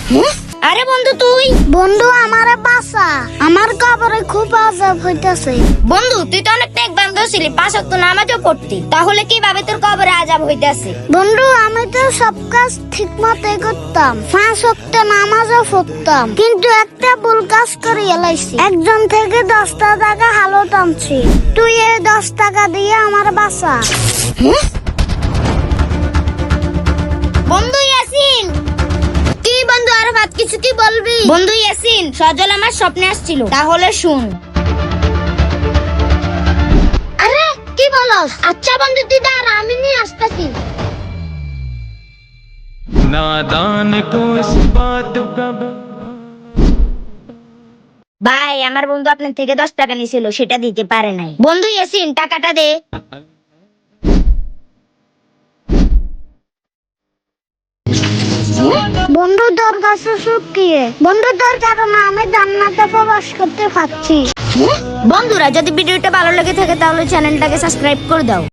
আরে বন্ধু তুই? বন্ধু আমারে বাঁচা, আমার কবরে খুব আযাব হইতাছে। বন্ধু তুই তো অনেক ত্যাগ বান্ধব ছিলি, 5 ওয়াক্ত নামাজও পড়তি, তাহলে কিভাবে তোর কবরে আযাব হইতাছে? বন্ধু আমি তো সব কাজ ঠিক মতো করতাম, 5 ওয়াক্ত নামাজও পড়তাম, কিন্তু একটা ভুল কাজ করে এলাইছি। একজন থেকে 10টা টাকা হালত আনছি, তুই এই 10 টাকা দিয়ে আমার বাঁচা। বন্ধু ইয়াসিন। কি বন্ধু আরাফাত, কিছু কি বলবি? বন্ধু ইয়াসিন, সজল আমার স্বপ্নে আসছিল, তাহলে শুন। আরে কি বলস? আচ্ছা বন্ধু তুই দাঁড়া, আমি নিয়ে আসতেছি। नादान को इस बात का ভাই আমার বন্ধু আপনার থেকে 10 টাকা নিছিল, সেটা দিতে পারে নাই। বন্ধু ইয়াসিন টাকাটা দে। বন্ধু তোর কাছে শুকিয়ে, বন্ধু তোর কারণে আমি জান্নাতে প্রবেশ করতে পারছি। বন্ধুরা যদি ভিডিওটা ভালো লেগে থাকে তাহলে চ্যানেলটাকে সাবস্ক্রাইব করে দাও।